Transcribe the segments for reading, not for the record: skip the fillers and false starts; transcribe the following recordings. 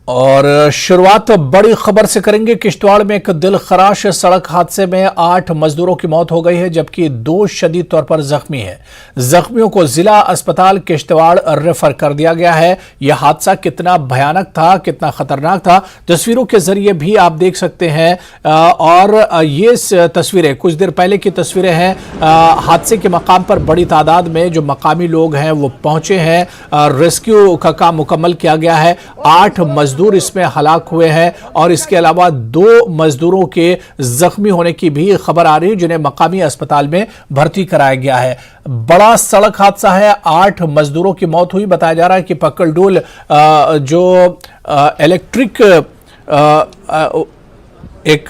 और शुरुआत बड़ी खबर से करेंगे। किश्तवाड़ में एक दिलखराश सड़क हादसे में 8 मजदूरों की मौत हो गई है, जबकि 2 शदीद तौर पर जख्मी हैं। जख्मियों को जिला अस्पताल किश्तवाड़ रेफर कर दिया गया है। यह हादसा कितना भयानक था, कितना खतरनाक था, तस्वीरों के जरिए भी आप देख सकते हैं। और ये तस्वीरें कुछ देर पहले की तस्वीरें हैं। हादसे के मकाम पर बड़ी तादाद में जो मकामी लोग हैं वो पहुंचे हैं। रेस्क्यू का काम मुकम्मल किया गया है। 8 मजदूर इसमें हलाक हुए हैं और इसके अलावा 2 मजदूरों के जख्मी होने की भी खबर आ रही है, जिन्हें मकामी अस्पताल में भर्ती कराया गया है। बड़ा सड़क हादसा है, 8 मजदूरों की मौत हुई। बताया जा रहा है कि पकलडोल जो इलेक्ट्रिक एक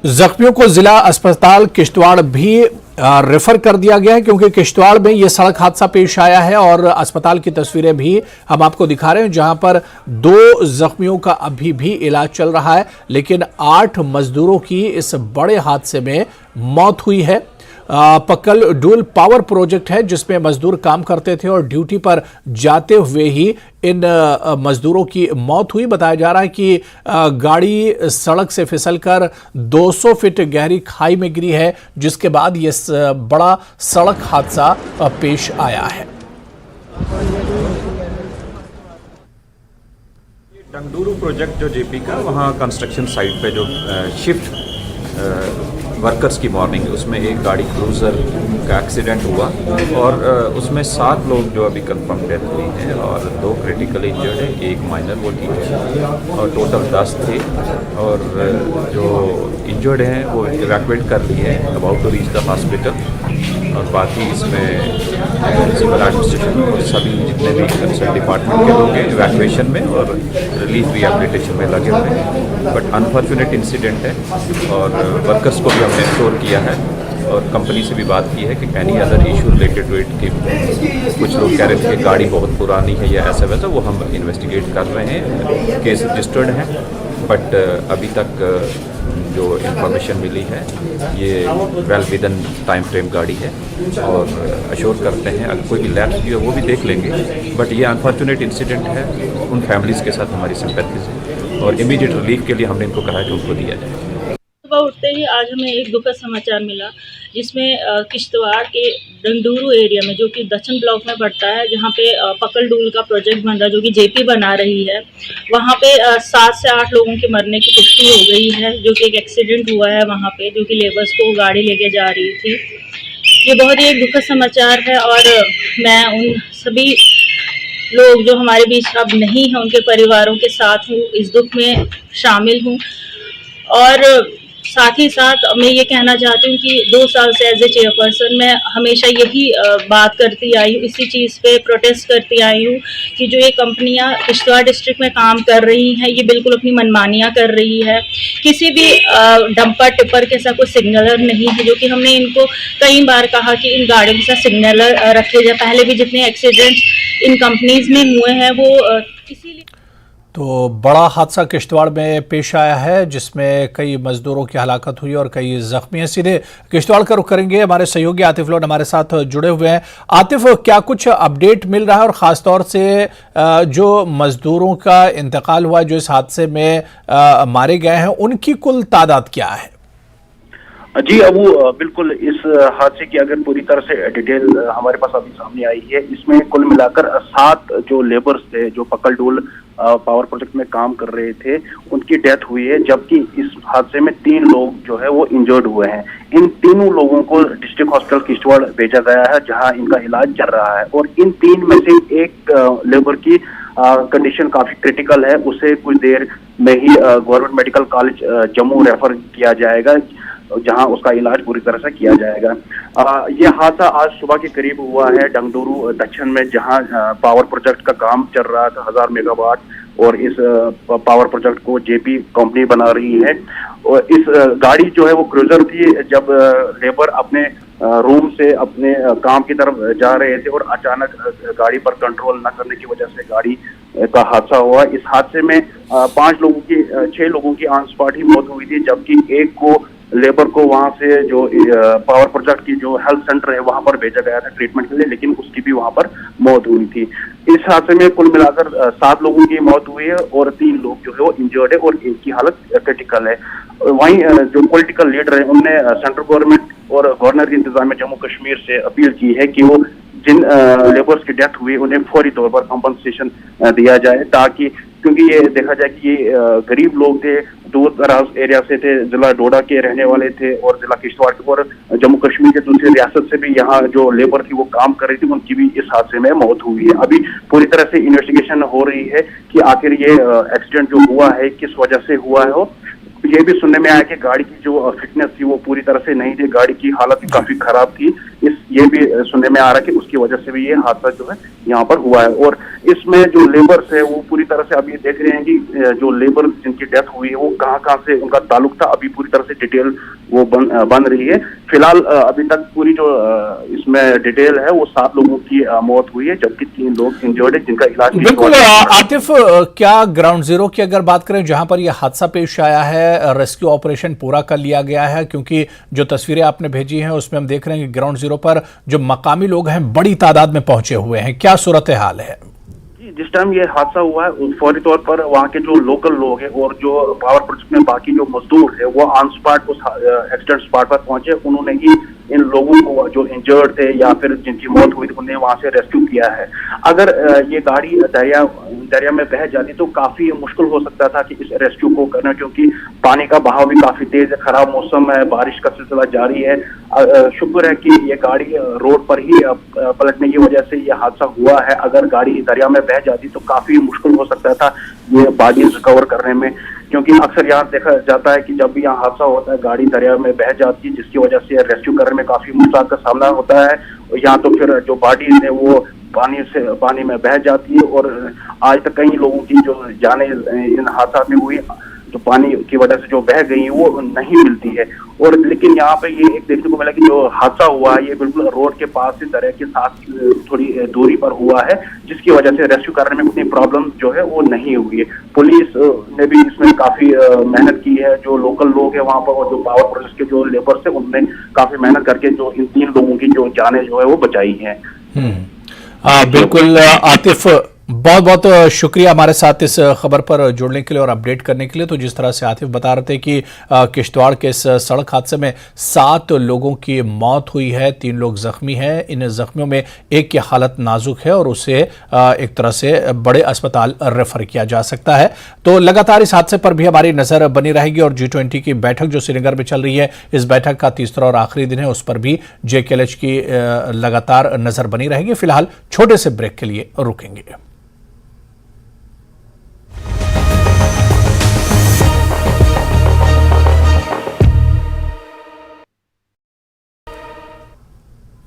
जख्मियों को जिला अस्पताल किश्तवाड़ भी रेफर कर दिया गया है, क्योंकि किश्तवाड़ में यह सड़क हादसा पेश आया है। और अस्पताल की तस्वीरें भी हम आपको दिखा रहे हैं, जहां पर 2 जख्मियों का अभी भी इलाज चल रहा है, लेकिन 8 मजदूरों की इस बड़े हादसे में मौत हुई है। पकलडुल पावर प्रोजेक्ट है जिसमें मजदूर काम करते थे और ड्यूटी पर जाते हुए ही इन मजदूरों की मौत हुई। बताया जा रहा है कि गाड़ी सड़क से फिसलकर 200 फीट गहरी खाई में गिरी है, जिसके बाद यह बड़ा सड़क हादसा पेश आया है। डंगडूरू प्रोजेक्ट जो जेपी का, वहाँ कंस्ट्रक्शन साइट पे जो शिफ्ट वर्कर्स की मॉर्निंग, उसमें एक गाड़ी क्रूज़र का एक्सीडेंट हुआ और उसमें 7 लोग जो अभी कंफर्म डेथ हुई हैं और 2 क्रिटिकल इंजर्ड है, 1 माइनर, वो ठीक है, और टोटल 10 थे। और जो इंजर्ड हैं वो इवैक्यूएट कर लिए हैं, about to reach the hospital. और बाकी इसमें म्यूनसिपल एडमिनिस्ट्रेशन और सभी जितने भी कंसर्न डिपार्टमेंट के लोग हैं इवैक्यूएशन में और रिलीफ रिहेबिलिटेशन में लगे हुए हैं। बट अनफॉर्चुनेट इंसिडेंट है और वर्कर्स को भी हमने इंश्योर किया है और कंपनी से भी बात की है कि any other issue related to it, कि कुछ लोग कह रहे थे कि गाड़ी बहुत पुरानी है या ऐसा वैसा, वो हम इन्वेस्टिगेट कर रहे हैं। केस रजिस्टर्ड है, बट अभी तक जो इंफॉर्मेशन मिली है ये वेल विदन टाइम फ्रेम गाड़ी है और अश्योर करते हैं अगर कोई भी लैप्स भी है वो भी देख लेंगे। बट ये अनफॉर्चुनेट इंसिडेंट है, उन फैमिलीज़ के साथ हमारी सिंपैथीज़ है और इमीडिएट रिलीफ के लिए हमने इनको कहा कि उनको दिया जाए। सुबह उठते ही आज हमें एक दुखद समाचार मिला, जिसमें किश्तवाड़ के डंडूरू एरिया में, जो कि दक्षिण ब्लॉक में पड़ता है, जहाँ पे पकलडूल का प्रोजेक्ट बन रहा है, जो कि जेपी बना रही है, वहाँ पे 7 से 8 लोगों के मरने की पुष्टि हो गई है। जो कि एक एक्सीडेंट हुआ है वहाँ पे, जो कि लेबर्स को गाड़ी लेके जा रही थी। ये बहुत ही एक दुखद समाचार है और मैं उन सभी लोग जो हमारे बीच अब नहीं हैं उनके परिवारों के साथ हूँ, इस दुख में शामिल हूँ। और साथ ही साथ मैं ये कहना चाहती हूँ कि 2 साल से एज ए चेयरपर्सन मैं हमेशा यही बात करती आई हूँ, इसी चीज़ पे प्रोटेस्ट करती आई हूँ कि जो ये कंपनियाँ किश्तवाड़ डिस्ट्रिक्ट में काम कर रही हैं, ये बिल्कुल अपनी मनमानियाँ कर रही है। किसी भी डंपर टिपर के साथ कोई सिग्नलर नहीं है, जो कि हमने इनको कई बार कहा कि इन गाड़ियों के साथ सिग्नलर रखे जाए। पहले भी जितने एक्सीडेंट्स इन कंपनीज में हुए हैं वो इसीलिए। तो बड़ा हादसा किश्तवाड़ में पेश आया है, जिसमें कई मजदूरों की हलाकत हुई और कई जख्मी हैं। सीधे किश्तवाड़ का रुख करेंगे, हमारे सहयोगी आतिफ लोन हमारे साथ जुड़े हुए हैं। आतिफ, क्या कुछ अपडेट मिल रहा है और ख़ासतौर से जो मजदूरों का इंतकाल हुआ, जो इस हादसे में मारे गए हैं, उनकी कुल तादाद क्या है? जी अबू, बिल्कुल इस हादसे की अगर पूरी तरह से डिटेल हमारे पास अभी सामने आई है, इसमें कुल मिलाकर 7 जो लेबर्स थे जो पकलडुल पावर प्रोजेक्ट में काम कर रहे थे, उनकी डेथ हुई है, जबकि इस हादसे में 3 लोग जो है वो इंजर्ड हुए हैं। इन तीनों लोगों को डिस्ट्रिक्ट हॉस्पिटल किश्तवाड़ भेजा गया है, जहां इनका इलाज चल रहा है। और इन 3 में से एक लेबर की कंडीशन काफी क्रिटिकल है, उसे कुछ देर में ही government medical college Jammu refer किया जाएगा, जहां उसका इलाज पूरी तरह से किया जाएगा। यह हादसा आज सुबह के करीब हुआ है डंगडूरू दक्षिण में, जहां पावर प्रोजेक्ट का काम चल रहा था 1000 मेगावाट, और इस पावर प्रोजेक्ट को जेपी कंपनी बना रही है। और इस गाड़ी जो है वो क्रूजर थी। जब लेबर अपने रूम से अपने काम की तरफ जा रहे थे और अचानक गाड़ी पर कंट्रोल न करने की वजह से गाड़ी का हादसा हुआ। इस हादसे में 6 लोगों की ऑन स्पॉट ही मौत हुई थी, जबकि एक को लेबर को वहां से जो पावर प्रोजेक्ट की जो हेल्थ सेंटर है वहां पर भेजा गया था ट्रीटमेंट के लिए, लेकिन उसकी भी वहां पर मौत हुई थी। इस हादसे में कुल मिलाकर 7 लोगों की मौत हुई है और 3 लोग जो है वो इंजर्ड है और एक की हालत क्रिटिकल है। वहीं जो पॉलिटिकल लीडर है उनने सेंट्रल गवर्नमेंट और गवर्नर इंतजामिया जम्मू कश्मीर से अपील की है कि वो जिन लेबर्स की डेथ हुई उन्हें फौरी तौर पर कंपनसेशन दिया जाए, ताकि क्योंकि ये देखा जाए कि ये गरीब लोग थे, दूर दराज एरिया से थे, जिला डोडा के रहने वाले थे और जिला किश्तवाड़ के और जम्मू कश्मीर के दूसरी रियासत से भी यहाँ जो लेबर थी वो काम कर रही थी, उनकी भी इस हादसे में मौत हुई है। अभी पूरी तरह से इन्वेस्टिगेशन हो रही है कि आखिर ये एक्सीडेंट जो हुआ है किस वजह से हुआ है। हो ये भी सुनने में आया कि गाड़ी की जो फिटनेस थी वो पूरी तरह से नहीं थी, गाड़ी की हालत काफी खराब थी। ये भी सुनने में आ रहा है कि उसकी वजह से भी ये हादसा जो है यहाँ पर हुआ है। और इसमें जो लेबर्स है वो पूरी तरह से अभी देख रहे हैं कि जो लेबर जिनकी डेथ हुई है वो कहाँ से उनका ताल्लुक था, अभी पूरी तरह से डिटेल वो बन रही है। फिलहाल अभी तक पूरी जो इसमें डिटेल है वो 7 लोगों की मौत हुई है, जबकि 3 लोग इंजर्ड है जिनका इलाज बिल्कुल। आतिफ, क्या ग्राउंड जीरो की अगर बात करें जहां पर यह हादसा पेश आया है, रेस्क्यू ऑपरेशन पूरा कर लिया गया है? क्योंकि जो तस्वीरें आपने भेजी हैं उसमें हम देख रहे हैं कि ग्राउंड जीरो पर जो मकामी लोग हैं बड़ी तादाद में पहुंचे हुए हैं, क्या सूरत हाल है? जिस टाइम ये हादसा हुआ है फौरी तौर पर वहाँ के जो लोकल लोग हैं और जो पावर प्रोजेक्ट में बाकी जो मजदूर है वो ऑन स्पॉट उस एक्सीडेंट स्पॉट पर पहुंचे। उन्होंने ही इन लोगों को जो इंजर्ड थे या फिर जिनकी मौत हुई थी उन्हें वहां से रेस्क्यू किया है। अगर ये गाड़ी दरिया में बह जाती तो काफी मुश्किल हो सकता था कि इस रेस्क्यू को करना, क्योंकि पानी का बहाव भी काफी तेज है, खराब मौसम है, बारिश का सिलसिला जारी है। शुक्र है कि ये गाड़ी रोड पर ही पलटने की वजह से ये हादसा हुआ है। अगर गाड़ी दरिया में बह जाती तो काफी मुश्किल हो सकता था ये बॉडीज रिकवर करने में, क्योंकि अक्सर यहाँ देखा जाता है कि जब भी यहाँ हादसा होता है गाड़ी दरिया में बह जाती है, जिसकी वजह से रेस्क्यू करने में काफी मुश्किल का सामना होता है। यहाँ तो फिर जो बॉडीज है वो पानी में बह जाती है और आज तक कई लोगों की जो जाने इन हादसा में हुई जो पानी की वजह से जो बह गई वो नहीं मिलती है। और लेकिन यहाँ पे ये एक देखने को मिला कि जो हादसा हुआ है ये बिल्कुल रोड के पास से दरिया के साथ थोड़ी दूरी पर हुआ है, जिसकी वजह से रेस्क्यू करने में उतनी प्रॉब्लम जो है वो नहीं हुई है। पुलिस ने भी इसमें काफी मेहनत की है, जो लोकल लोग हैं वहाँ पर और जो पावर प्रोजेक्ट के जो लेबर्स है उनने काफी मेहनत करके जो इन 3 लोगों की जो जाने जो है वो बचाई है। बिल्कुल आतिफ, बहुत बहुत शुक्रिया हमारे साथ इस खबर पर जुड़ने के लिए और अपडेट करने के लिए। तो जिस तरह से आतिफ बता रहे थे कि किश्तवाड़ के इस सड़क हादसे में 7 लोगों की मौत हुई है, 3 लोग जख्मी हैं। इन जख्मियों में एक की हालत नाजुक है और उसे एक तरह से बड़े अस्पताल रेफर किया जा सकता है। तो लगातार इस हादसे पर भी हमारी नजर बनी रहेगी और G20 की बैठक जो श्रीनगर में चल रही है, इस बैठक का तीसरा और आखिरी दिन है, उस पर भी JKLH की लगातार नजर बनी रहेगी। फिलहाल छोटे से ब्रेक के लिए रुकेंगे।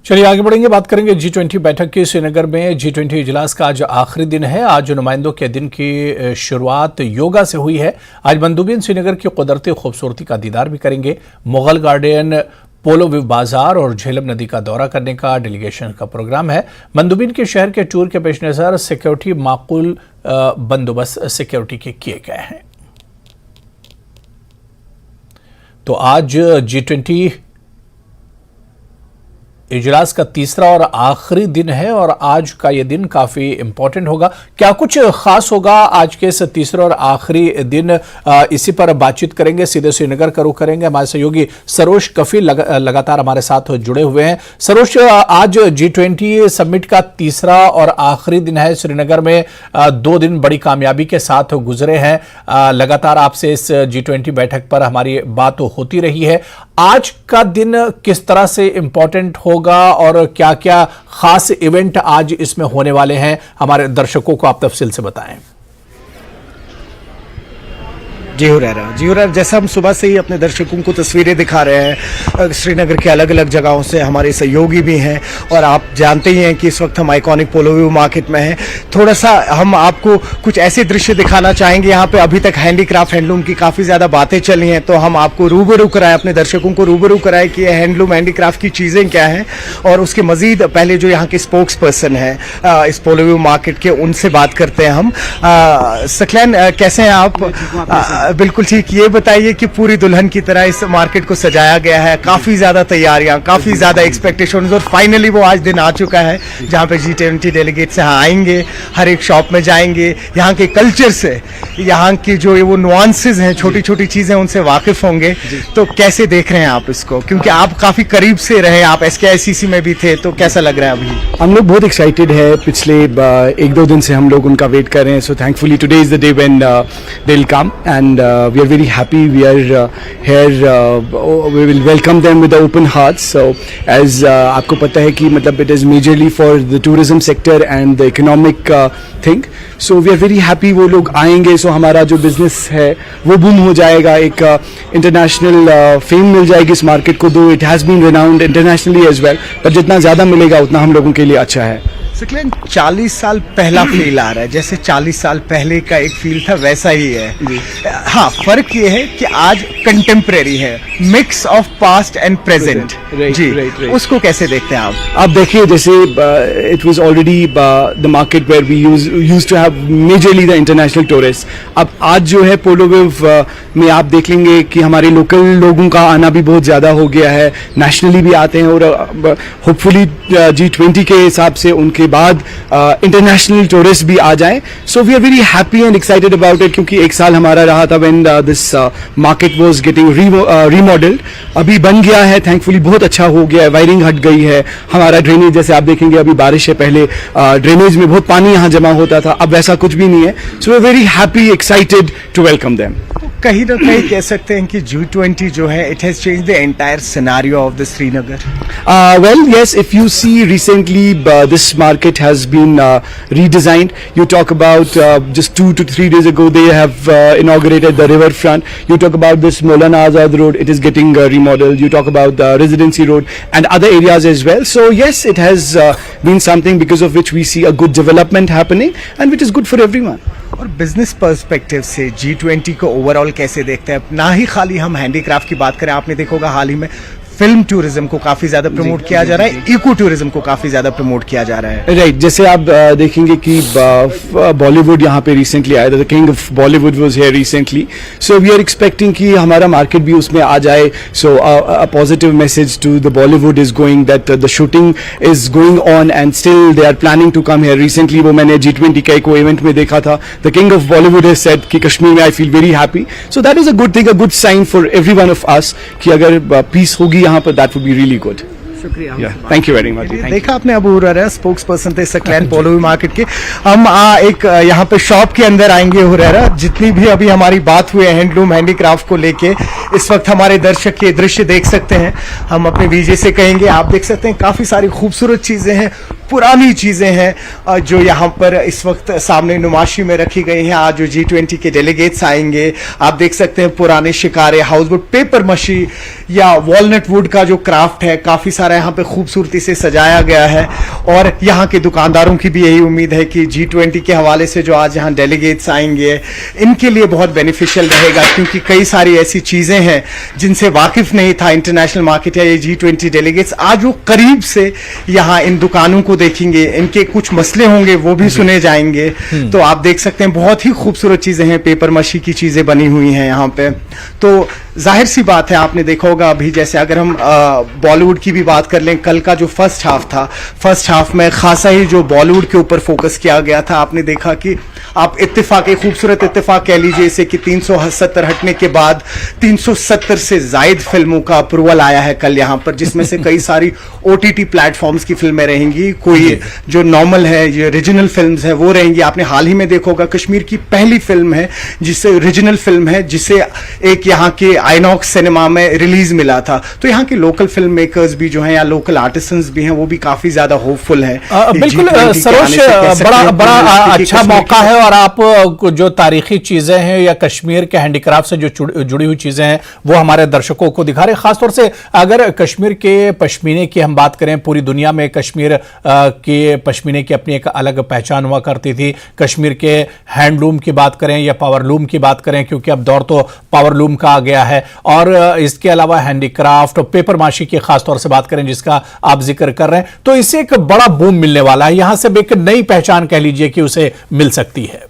चलिए आगे बढ़ेंगे, बात करेंगे G20 बैठक की। श्रीनगर में G20 इजलास का आज आखिरी दिन है। आज नुमाइंदों के दिन की शुरुआत योगा से हुई है। आज मंदूबिन श्रीनगर की कुदरती खूबसूरती का दीदार भी करेंगे। मुगल गार्डन, पोलो व्यू बाजार और झेलम नदी का दौरा करने का डेलीगेशन का प्रोग्राम है। मंदूबिन के शहर के टूर के पेश नज़र सिक्योरिटी माकूल बंदोबस्त सिक्योरिटी के किए गए हैं। तो आज G20 इजलास का तीसरा और आखिरी दिन है और आज का ये दिन काफी इंपॉर्टेंट होगा। क्या कुछ खास होगा आज के इस तीसरे और आखिरी दिन, इसी पर बातचीत करेंगे। सीधे श्रीनगर का रुख करेंगे। हमारे सहयोगी सरोज कफील लगातार हमारे साथ जुड़े हुए हैं। सरोज, आज G20 समिट का तीसरा और आखिरी दिन है। श्रीनगर में 2 दिन बड़ी कामयाबी के साथ गुजरे हैं। लगातार आपसे इस G20 बैठक पर हमारी बात होती रही है। आज का दिन किस तरह से इंपॉर्टेंट होगा और क्या क्या खास इवेंट आज इसमें होने वाले हैं, हमारे दर्शकों को आप तफसील से बताएं। जी हुरैरा, जैसा हम सुबह से ही अपने दर्शकों को तस्वीरें दिखा रहे हैं, श्रीनगर के अलग अलग जगहों से हमारे सहयोगी भी हैं और आप जानते ही हैं कि इस वक्त हम आइकॉनिक पोलो व्यू मार्केट में हैं। थोड़ा सा हम आपको कुछ ऐसे दृश्य दिखाना चाहेंगे। यहाँ पे अभी तक हैंडीक्राफ्ट, हैंडलूम की काफ़ी ज़्यादा बातें चली हैं, तो हम आपको रूबरू कराएं, अपने दर्शकों को रूबरू कराएं कि ये हैंडलूम, हैंडीक्राफ्ट की चीज़ें क्या हैं। और उसके मज़ीद पहले जो यहाँ के स्पोक्स पर्सन हैं इस पोलो व्यू मार्केट के, उनसे बात करते हैं हम। सकलैन, कैसे हैं आप? बिल्कुल ठीक। ये बताइए कि पूरी दुल्हन की तरह इस मार्केट को सजाया गया है, काफी ज्यादा तैयारियां, काफी ज्यादा एक्सपेक्टेशंस, और फाइनली वो आज दिन आ चुका है जहां पे G20 डेलीगेट्स यहाँ आएंगे, हर एक शॉप में जाएंगे, यहाँ के कल्चर से, यहाँ की जो वो नुआंसेस हैं, छोटी छोटी चीजें, उनसे वाकिफ होंगे। तो कैसे देख रहे हैं आप इसको, क्योंकि आप काफी करीब से रहे, आप SKICC में भी थे, तो कैसा लग रहा है अभी? हम लोग बहुत एक्साइटेड है, पिछले 1-2 दिन से हम लोग उनका वेट कर रहे हैं। So thankfully today is the day when they will come and we are very happy. We are here, we will welcome them with open hearts. So as आपको पता है कि मतलब it is majorly for the tourism sector and the economic thing. So we are very happy, वो लोग आएंगे, सो हमारा जो बिजनेस है वो बूम हो जाएगा, एक इंटरनेशनल फेम मिल जाएगी इस मार्केट को, though it has been renowned internationally as well, पर जितना ज़्यादा मिलेगा उतना हम लोगों के लिए अच्छा है। सिकलेन, 40 साल पहला फील आ रहा है, जैसे 40 साल पहले का एक फील था वैसा ही है। हाँ, फर्क ये है कि आज कंटेम्प्रेरी है, mix of past and present. जी, उसको कैसे देखते हैं आप देखिए, जैसे it was already the market where we used to have majorly the international tourist. अब आज जो है पोलो वेव में आप देख लेंगे कि हमारे लोकल लोगों का आना भी बहुत ज़्यादा हो गया है, नेशनली भी आते हैं, और होपफुली G20 के हिसाब से उनके बाद इंटरनेशनल टूरिस्ट भी आ जाएं। So we are very happy and excited about it, क्योंकि एक साल हमारा रहा था when this market was getting remodelled. अभी बन गया है, थैंकफुली बहुत अच्छा हो गया है, वायरिंग हट गई है, हमारा ड्रेनेज, जैसे आप देखेंगे अभी बारिश है, पहले ड्रेनेज में बहुत पानी यहाँ जमा होता था, अब वैसा कुछ भी नहीं है। So we are very happy, excited to welcome them. कहीं ना कहीं कह सकते हैं कि G20 जो है, it has change the entire scenario of the Srinagar. Well, yes, if you see recently this market has been redesigned. You talk about just 2 to 3 days ago they have inaugurated the riverfront. You talk about this Maulana Azad Road, it is getting remodeled. You talk about the Residency Road and other areas as well. So yes, it has been something because of which we see a good development happening and which is good for everyone. और business perspective से G20 को overall कैसे देखते हैं? ना ही खाली हम handicraft की बात करें, आपने देखा होगा हाल ही में फिल्म टूरिज्म को काफी ज्यादा प्रमोट किया जा रहा है, इको टूरिज्म को काफी ज्यादा प्रमोट किया जा रहा है। राइट, जैसे आप देखेंगे कि बॉलीवुड यहाँ पे रिसेंटली आया था, the king of Bollywood was here recently. So we are expecting कि हमारा मार्केट भी उसमें आ जाए। So a positive message to the Bollywood is going that the shooting is going on and still they are planning to come here. Recently वो मैंने G20 का एक इवेंट में देखा था, the king of Bollywood has said कि कश्मीर में I feel very happy. So that is a good thing, a good sign for every one of us कि अगर पीस होगी यहाँ पर, that would be really good. शुक्रिया, थैंक यू वेरी मच। देखा आपने, अबू हुरैरा स्पोक्स पर्सन थे सकलैन पोलो मार्केट के। हम एक यहाँ पे शॉप के अंदर आएंगे। हुरैरा, जितनी भी अभी हमारी बात हुई है हैंडलूम हैंडीक्राफ्ट को लेके, इस वक्त हमारे दर्शक ये दृश्य देख सकते हैं, हम अपने विजय से कहेंगे, आप देख सकते हैं काफी सारी खूबसूरत चीजें हैं, पुरानी चीजें हैं जो यहाँ पर इस वक्त सामने नुमाशी में रखी गई हैं। आज जो G20 के डेलीगेट्स आएंगे, आप देख सकते हैं पुराने शिकारे, हाउसबोट, पेपर मशी या वॉलनट वुड का जो क्राफ्ट है, काफी सारा यहाँ पे खूबसूरती से सजाया गया है। और यहाँ के दुकानदारों की भी यही उम्मीद है कि G20 के हवाले से जो आज यहाँ डेलीगेट्स आएंगे, इनके लिए बहुत बेनिफिशियल रहेगा, क्योंकि कई सारी ऐसी चीजें हैं जिनसे वाकिफ नहीं था इंटरनेशनल मार्केट या ये G20 डेलीगेट्स। आज वो करीब से यहाँ इन दुकानों को देखेंगे, इनके कुछ मसले होंगे वो भी सुने जाएंगे। तो आप देख सकते हैं बहुत ही खूबसूरत चीजें हैं, पेपर मशी की चीजें बनी हुई हैं यहाँ पे। तो जाहिर सी बात है, आपने देखा होगा अभी, जैसे अगर हम बॉलीवुड की भी बात कर लें, कल का जो फर्स्ट हाफ था, फर्स्ट हाफ में खासा ही जो बॉलीवुड के ऊपर फोकस किया गया था। आपने देखा कि आप इत्तेफाक, एक खूबसूरत इत्तेफाक कह लीजिए इसे, कि 370 हटने के बाद 370 से जायद फिल्मों का अप्रूवल आया है कल यहाँ पर, जिसमें से कई सारी OTT प्लेटफॉर्म्स की फिल्में रहेंगी, कोई जो नॉर्मल है, ये रीजनल फिल्म्स है वो रहेंगी। आपने हाल ही में देखा होगा कश्मीर की पहली फिल्म है जिसे रीजनल फिल्म है, जिसे एक यहाँ के आइनॉक्स सिनेमा में रिलीज मिला था। तो यहाँ के लोकल फिल्म मेकर्स भी जो हैं या लोकल आर्टिसंस भी हैं, वो भी काफी ज्यादा होपफुल हैं। बिल्कुल सरोज, बड़ा अच्छा मौका है, और आप जो तारीखी चीजें हैं या कश्मीर के हैंडीक्राफ्ट से जो जुड़ी हुई चीजें हैं वो हमारे दर्शकों को दिखा रहे हैं। खासतौर से अगर कश्मीर के पश्मीने की हम बात करें, पूरी दुनिया में कश्मीर के पश्मीने की अपनी एक अलग पहचान हुआ करती थी। कश्मीर के हैंडलूम की बात करें या पावरलूम की बात करें, क्योंकि अब दौर तो पावरलूम का आ गया है, और इसके अलावा हैंडीक्राफ्ट और पेपर माशी की खासतौर से बात करें जिसका आप जिक्र कर रहे हैं, तो इससे एक बड़ा बूम मिलने वाला है। यहां से एक नई पहचान कह लीजिए कि उसे मिल सकती है।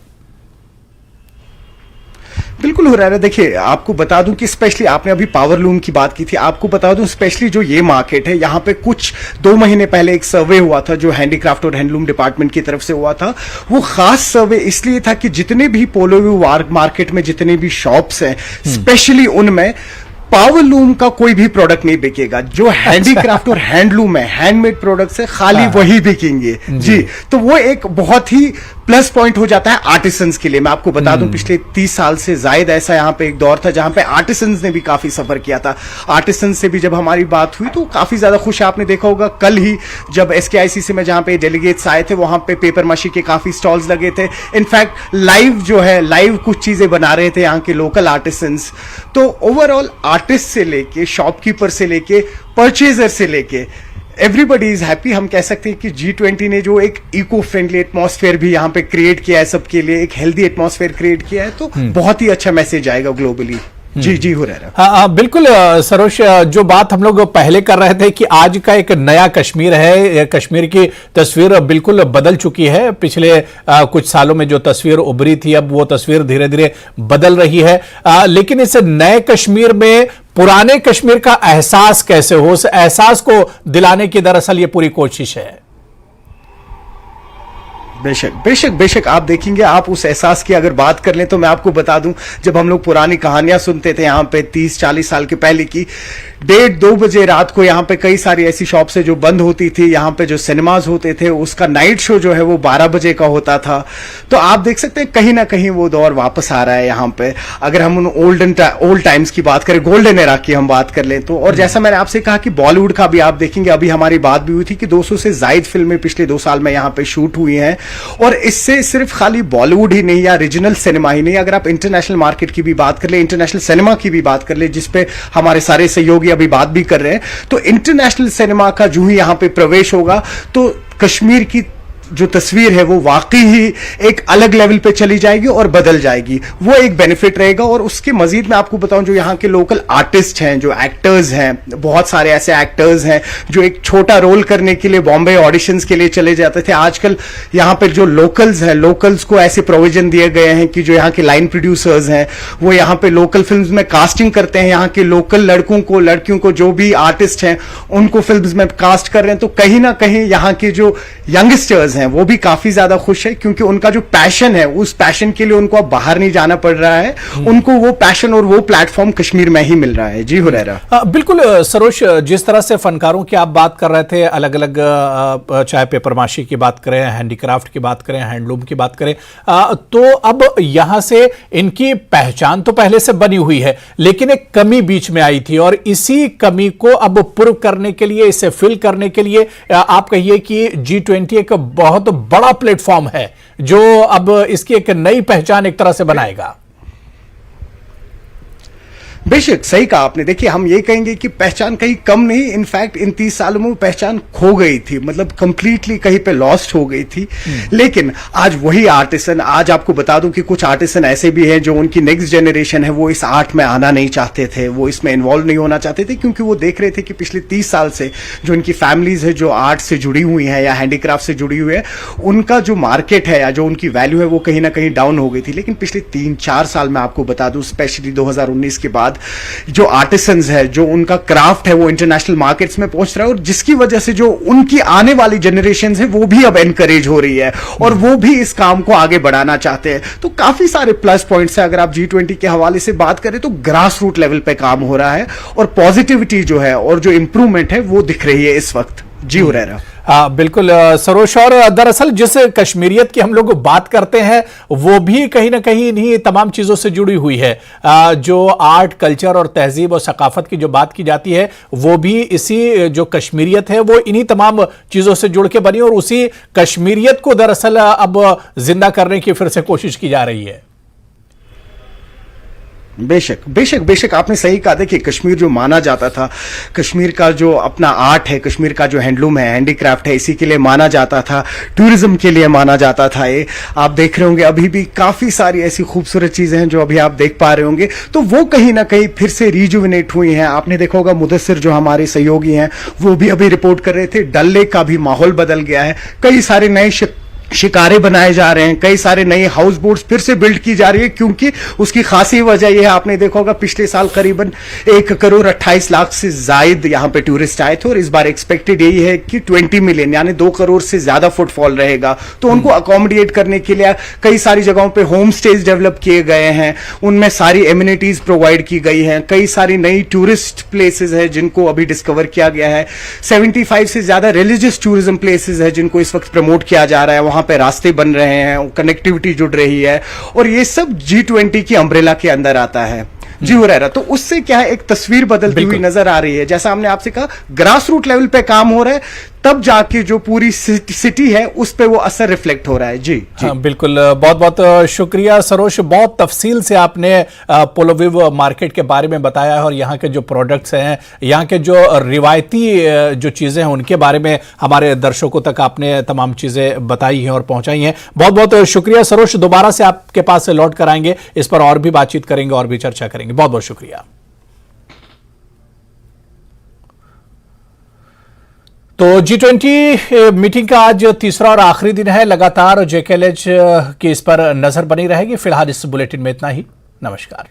बिल्कुल हो रहा है। देखिए आपको बता दूं कि स्पेशली आपने अभी पावर लूम की बात की थी, आपको बता दूं स्पेशली जो ये मार्केट है यहाँ पे कुछ 2 महीने पहले एक सर्वे हुआ था जो हैंडीक्राफ्ट और हैंडलूम डिपार्टमेंट की तरफ से हुआ था। वो खास सर्वे इसलिए था कि जितने भी पोलोव्यू मार्केट में जितने भी शॉप्स हैं स्पेशली उनमें पावर लूम का कोई भी प्रोडक्ट नहीं बिकेगा। जो हैंडीक्राफ्ट और हैंडलूम है, हैंडमेड प्रोडक्ट्स है, खाली वही बिकेंगे जी। तो वो एक बहुत ही प्लस पॉइंट हो जाता है आर्टिसंस के लिए। मैं आपको बता दूं पिछले 30 साल से जायद ऐसा यहाँ पे एक दौर था जहां पे आर्टिसंस ने भी काफी सफर किया था। आर्टिसंस से भी जब हमारी बात हुई तो काफी ज्यादा खुश। आपने देखा होगा कल ही जब SKICC में जहां पे डेलीगेट्स आए थे वहां पे पेपर मशी के काफी स्टॉल्स लगे थे। इनफैक्ट लाइव जो है लाइव कुछ चीजें बना रहे थे यहाँ के लोकल आर्टिसंस। तो ओवरऑल आर्टिस्ट से लेके शॉपकीपर से लेके परचेजर से लेके एवरीबडी इज हैप्पी। हम कह सकते हैं कि G20 ने जो एक इको फ्रेंडली एटमॉस्फेयर भी यहाँ पे क्रिएट किया है सबके लिए, एक हेल्दी एटमॉस्फेयर क्रिएट किया है, तो बहुत ही अच्छा मैसेज आएगा ग्लोबली। जी हो रहा है। हाँ बिल्कुल सरोज, जो बात हम लोग पहले कर रहे थे कि आज का एक नया कश्मीर है, कश्मीर की तस्वीर बिल्कुल बदल चुकी है। पिछले कुछ सालों में जो तस्वीर उभरी थी अब वो तस्वीर धीरे धीरे बदल रही है। लेकिन इस नए कश्मीर में पुराने कश्मीर का एहसास कैसे हो, उस एहसास को दिलाने की दरअसल ये पूरी कोशिश है। बेशक बेशक बेशक आप देखेंगे, आप उस एहसास की अगर बात कर लें तो मैं आपको बता दूं जब हम लोग पुरानी कहानियां सुनते थे यहाँ पे 30-40 साल के पहले की, 1:30-2 बजे रात को यहाँ पे कई सारी ऐसी शॉप्स है जो बंद होती थी। यहाँ पे जो सिनेमाज होते थे उसका नाइट शो जो है वो 12 बजे का होता था। तो आप देख सकते हैं कहीं ना कहीं वो दौर वापस आ रहा है यहाँ पे। अगर हम उन ओल्ड टाइम्स की बात करें, गोल्डन एरा की हम बात कर लें तो, और जैसा मैंने आपसे कहा कि बॉलीवुड का भी आप देखेंगे, अभी हमारी बात भी हुई थी कि 200 से ज्यादा फिल्में पिछले 2 साल में यहाँ पे शूट हुई हैं। और इससे सिर्फ खाली बॉलीवुड ही नहीं या रीजनल सिनेमा ही नहीं, अगर आप इंटरनेशनल मार्केट की भी बात कर ले, इंटरनेशनल सिनेमा की भी बात कर ले, जिसपे हमारे सारे सहयोगी अभी बात भी कर रहे हैं, तो इंटरनेशनल सिनेमा का जो ही यहां पे प्रवेश होगा तो कश्मीर की जो तस्वीर है वो वाकई ही एक अलग लेवल पे चली जाएगी और बदल जाएगी। वो एक बेनिफिट रहेगा। और उसके मजीद मैं आपको बताऊं जो यहाँ के लोकल आर्टिस्ट हैं, जो एक्टर्स हैं, बहुत सारे ऐसे एक्टर्स हैं जो एक छोटा रोल करने के लिए बॉम्बे ऑडिशंस के लिए चले जाते थे। आजकल यहाँ पे जो लोकल्स हैं, लोकल्स को ऐसे प्रोविजन दिए गए हैं कि जो यहाँ के लाइन प्रोड्यूसर्स हैं वो यहाँ पे लोकल फिल्म्स में कास्टिंग करते हैं। यहाँ के लोकल लड़कों को, लड़कियों को, जो भी आर्टिस्ट हैं उनको फिल्म्स में कास्ट कर रहे हैं। तो कहीं ना कहीं यहाँ के जो यंगस्टर्स वो भी काफी ज्यादा खुश है क्योंकि उनका जो पैशन है उस पैशन के लिए उनको अब बाहर नहीं जाना पड़ रहा है। उनको वो पैशन और वो प्लेटफॉर्म कश्मीर में ही मिल रहा है। जी हुरैरा। बिल्कुल सरोज, जिस तरह से फनकारों की आप बात कर रहे थे, अलग अलग चाहे पेपरमाशी की बात करें, हैंडीक्राफ्ट की बात करें, हैंडलूम की बात करें, तो अब यहां से इनकी पहचान तो पहले से बनी हुई है लेकिन एक कमी बीच में आई थी और इसी कमी को अब पूर्ण करने के लिए, इसे फिल करने के लिए आप कहिए कि G20 एक बहुत बड़ा प्लेटफॉर्म है जो अब इसकी एक नई पहचान एक तरह से बनाएगा। बेशक सही कहा आपने। देखिए हम ये कहेंगे कि पहचान कहीं कम नहीं, इनफैक्ट इन 30 सालों में पहचान खो गई थी, मतलब कंप्लीटली कहीं पे लॉस्ट हो गई थी। लेकिन आज वही आर्टिसन, आज आपको बता दूं कि कुछ आर्टिसन ऐसे भी हैं जो उनकी नेक्स्ट जनरेशन है वो इस आर्ट में आना नहीं चाहते थे, वो इसमें इन्वॉल्व नहीं होना चाहते थे क्योंकि वो देख रहे थे कि पिछले 30 साल से जो इनकी फैमिलीज है जो आर्ट से जुड़ी हुई है या हैंडीक्राफ्ट से जुड़ी हुई है, उनका जो मार्केट है या जो उनकी वैल्यू है वो कहीं ना कहीं डाउन हो गई थी। लेकिन पिछले 3-4 साल में आपको बता दूं, स्पेशली 2019 के बाद जो आर्टिसंस है, जो उनका क्राफ्ट है वो इंटरनेशनल मार्केट्स में पहुंच रहा है और जिसकी वजह से जो उनकी आने वाली जनरेशन है वो भी अब एनकरेज हो रही है और वो भी इस काम को आगे बढ़ाना चाहते हैं। तो काफी सारे प्लस पॉइंट्स है। अगर आप G20 के हवाले से बात करें तो ग्रास रूट लेवल पे काम हो रहा है और पॉजिटिविटी जो है और जो इंप्रूवमेंट है वो दिख रही है इस वक्त। जी हुरैरा। बिल्कुल सरोज, और दरअसल जिस कश्मीरियत की हम लोग बात करते हैं वो भी कहीं ना कहीं इन्हीं तमाम चीजों से जुड़ी हुई है। जो आर्ट, कल्चर और तहजीब और सकाफत की जो बात की जाती है वो भी इसी जो कश्मीरियत है वो इन्हीं तमाम चीजों से जुड़ के बनी और उसी कश्मीरियत को दरअसल अब जिंदा करने की फिर से कोशिश की जा रही है। बेशक बेशक बेशक आपने सही कहा। देखिए कश्मीर जो माना जाता था, कश्मीर का जो अपना आर्ट है, कश्मीर का जो हैंडलूम है, हैंडीक्राफ्ट है, इसी के लिए माना जाता था, टूरिज्म के लिए माना जाता था। ये आप देख रहे होंगे अभी भी काफी सारी ऐसी खूबसूरत चीजें हैं जो अभी आप देख पा रहे होंगे, तो वो कहीं ना कहीं फिर से रिजुविनेट हुई हैं। आपने देखा होगा मुदस्सिर जो हमारे सहयोगी हैं वो भी अभी रिपोर्ट कर रहे थे, डल लेक का भी माहौल बदल गया है, कई सारे नए शिकारे बनाए जा रहे हैं, कई सारे नए हाउस बोट्स फिर से बिल्ड की जा रही है, क्योंकि उसकी खासी वजह यह है, आपने देखा होगा पिछले साल करीबन 1,28,00,000 से जायद यहां पे टूरिस्ट आए थे और इस बार एक्सपेक्टेड यही है कि 20 मिलियन यानी 2 करोड़ से ज्यादा फुटफॉल रहेगा। तो उनको अकोमोडेट करने के लिए कई सारी जगहों पे होम स्टेज डेवलप किए गए हैं, उनमें सारी एमिनिटीज प्रोवाइड की गई हैं, कई सारी नई टूरिस्ट प्लेसेस है जिनको अभी डिस्कवर किया गया है, 75 से ज्यादा रिलीजियस टूरिज्म प्लेसेस है जिनको इस वक्त प्रमोट किया जा रहा है, वहां पे रास्ते बन रहे हैं, कनेक्टिविटी जुड़ रही है और ये सब G20 की अम्ब्रेला के अंदर आता है। जी हुरैरा, तो उससे क्या है, एक तस्वीर बदलती हुई नजर आ रही है। जैसा हमने आपसे कहा, ग्रास रूट लेवल पे काम हो रहा है, तब जाके जो पूरी सिटी है उस पे वो असर रिफ्लेक्ट हो रहा है। जी हाँ, बिल्कुल। बहुत बहुत शुक्रिया सरोज, बहुत तफसील से आपने पोलोविव मार्केट के बारे में बताया है और यहाँ के जो प्रोडक्ट्स हैं, यहाँ के जो रिवायती जो चीज़ें हैं उनके बारे में हमारे दर्शकों तक आपने तमाम चीज़ें बताई हैं और पहुंचाई हैं। बहुत बहुत शुक्रिया सरोज, दोबारा से आपके पास से लौट कर आएंगे, इस पर और भी बातचीत करेंगे और भी चर्चा करेंगे। बहुत बहुत शुक्रिया। तो G20 मीटिंग का आज तीसरा और आखिरी दिन है। लगातार JKLH की इस पर नजर बनी रहेगी। फिलहाल इस बुलेटिन में इतना ही। नमस्कार।